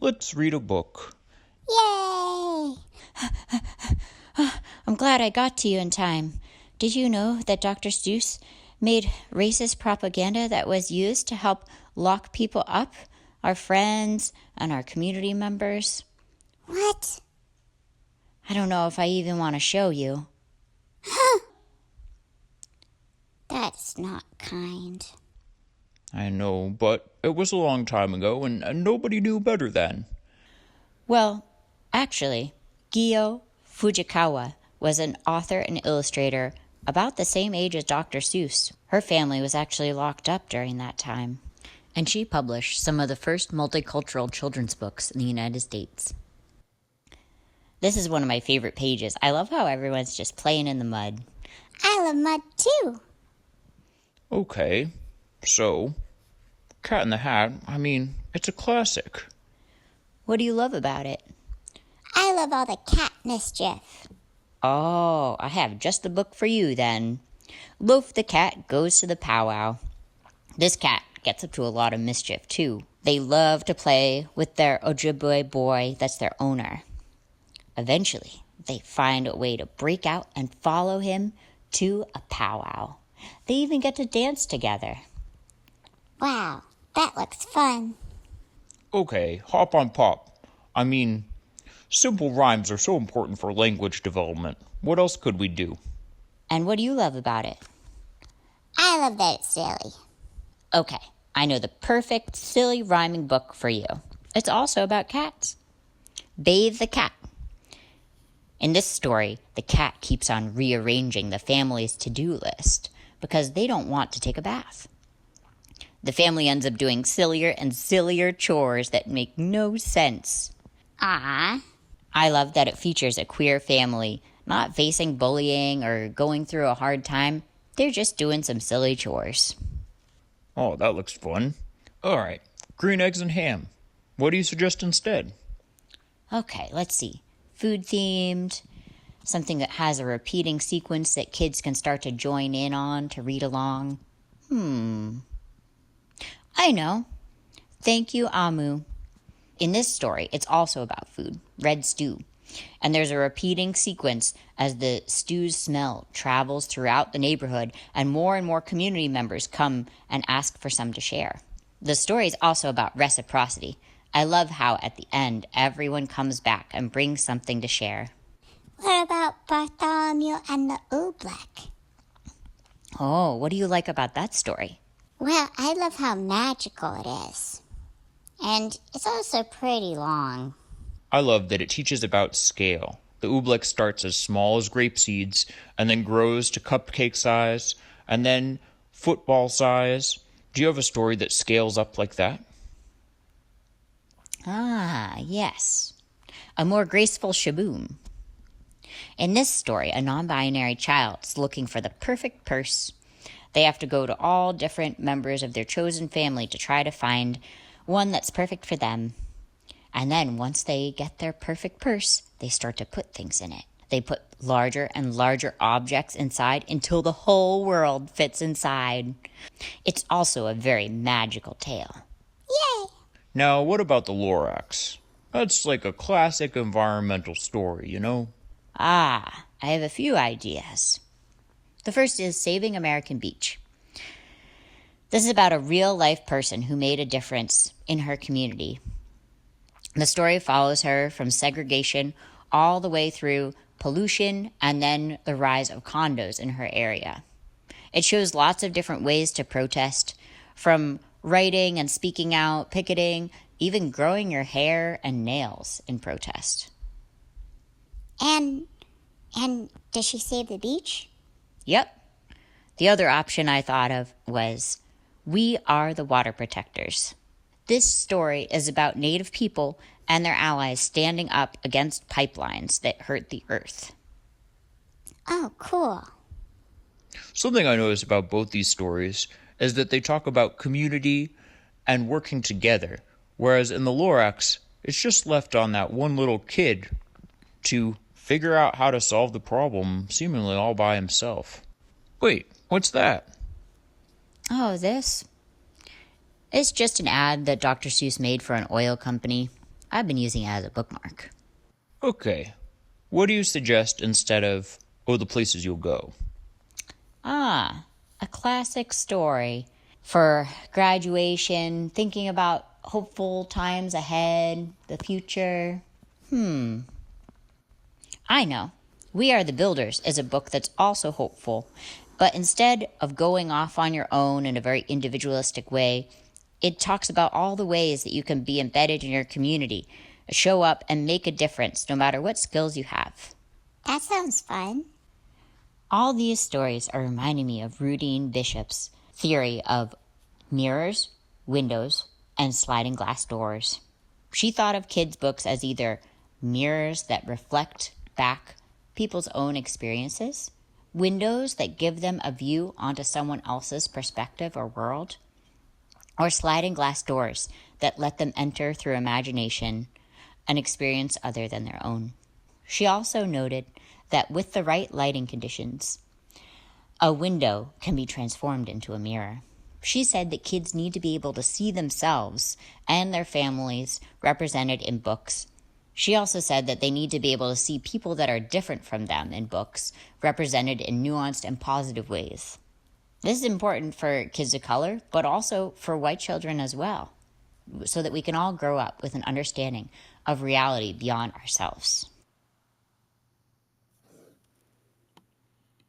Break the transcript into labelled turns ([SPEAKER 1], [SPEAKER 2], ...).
[SPEAKER 1] Let's read a book.
[SPEAKER 2] Yay! I'm glad I got to you in time. Did you know that Dr. Seuss made racist propaganda that was used to help lock people up, our friends and our community members?
[SPEAKER 3] What?
[SPEAKER 2] I don't know if I even want to show you.
[SPEAKER 3] That's not kind.
[SPEAKER 1] I know, but it was a long time ago, and nobody knew better then.
[SPEAKER 2] Well, actually, Gyo Fujikawa was an author and illustrator about the same age as Dr. Seuss. Her family was actually locked up during that time, and she published some of the first multicultural children's books in the United States. This is one of my favorite pages. I love how everyone's just playing in the mud.
[SPEAKER 3] I love mud too.
[SPEAKER 1] Okay, so, Cat in the Hat, it's a classic.
[SPEAKER 2] What do you love about it?
[SPEAKER 3] I love all the cat mischief.
[SPEAKER 2] Oh, I have just the book for you then. Loaf the cat goes to the powwow. This cat gets up to a lot of mischief too. They love to play with their Ojibwe boy that's their owner. Eventually, they find a way to break out and follow him to a powwow. They even get to dance together.
[SPEAKER 3] Wow, that looks fun.
[SPEAKER 1] Okay, hop on pop. Simple rhymes are so important for language development. What else could we do?
[SPEAKER 2] And what do you love about it?
[SPEAKER 3] I love that it's silly.
[SPEAKER 2] Okay, I know the perfect silly rhyming book for you. It's also about cats. Bathe the Cat. In this story, the cat keeps on rearranging the family's to-do list because they don't want to take a bath. The family ends up doing sillier and sillier chores that make no sense.
[SPEAKER 3] Ah,
[SPEAKER 2] I love that it features a queer family, not facing bullying or going through a hard time. They're just doing some silly chores.
[SPEAKER 1] Oh, that looks fun. Alright, green eggs and ham. What do you suggest instead?
[SPEAKER 2] Okay, let's see. Food themed, something that has a repeating sequence that kids can start to join in on to read along. I know. Thank you, Amu. In this story, it's also about food, red stew. And there's a repeating sequence as the stew's smell travels throughout the neighborhood and more community members come and ask for some to share. The story is also about reciprocity. I love how at the end, everyone comes back and brings something to share.
[SPEAKER 3] what about Bartholomew and the Oobleck?
[SPEAKER 2] Oh, what do you like about that story?
[SPEAKER 3] Well, I love how magical it is. And it's also pretty long.
[SPEAKER 1] I love that it teaches about scale. The oobleck starts as small as grape seeds, and then grows to cupcake size, and then football size. Do you have a story that scales up like that?
[SPEAKER 2] Ah, yes. A more graceful shaboom. In this story, a non-binary child is looking for the perfect purse. They have to go to all different members of their chosen family to try to find one that's perfect for them. And then once they get their perfect purse, they start to put things in it. They put larger and larger objects inside until the whole world fits inside. It's also a very magical tale.
[SPEAKER 3] Yay!
[SPEAKER 1] Now, what about the Lorax? That's like a classic environmental story, you know?
[SPEAKER 2] Ah, I have a few ideas. The first is Saving American Beach. This is about a real-life person who made a difference in her community. The story follows her from segregation all the way through pollution and then the rise of condos in her area. It shows lots of different ways to protest, from writing and speaking out, picketing, even growing your hair and nails in protest.
[SPEAKER 3] And does she save the beach?
[SPEAKER 2] Yep. The other option I thought of was We Are the Water Protectors. This story is about Native people and their allies standing up against pipelines that hurt the earth.
[SPEAKER 3] Oh, cool.
[SPEAKER 1] Something I noticed about both these stories is that they talk about community and working together, whereas in the Lorax, it's just left on that one little kid to figure out how to solve the problem seemingly all by himself. Wait, what's that?
[SPEAKER 2] Oh, this? It's just an ad that Dr. Seuss made for an oil company. I've been using it as a bookmark.
[SPEAKER 1] Okay. What do you suggest instead of Oh, the Places You'll Go?
[SPEAKER 2] A classic story for graduation, thinking about hopeful times ahead, the future. I know. We Are the Builders is a book that's also hopeful, but instead of going off on your own in a very individualistic way, it talks about all the ways that you can be embedded in your community, show up and make a difference no matter what skills you have.
[SPEAKER 3] That sounds fun.
[SPEAKER 2] All these stories are reminding me of Rudine Bishop's theory of mirrors, windows, and sliding glass doors. She thought of kids' books as either mirrors that reflect back people's own experiences, windows that give them a view onto someone else's perspective or world, or sliding glass doors that let them enter through imagination an experience other than their own. She also noted that with the right lighting conditions, a window can be transformed into a mirror. She said that kids need to be able to see themselves and their families represented in books. She also said that they need to be able to see people that are different from them in books, represented in nuanced and positive ways. This is important for kids of color, but also for white children as well, so that we can all grow up with an understanding of reality beyond ourselves.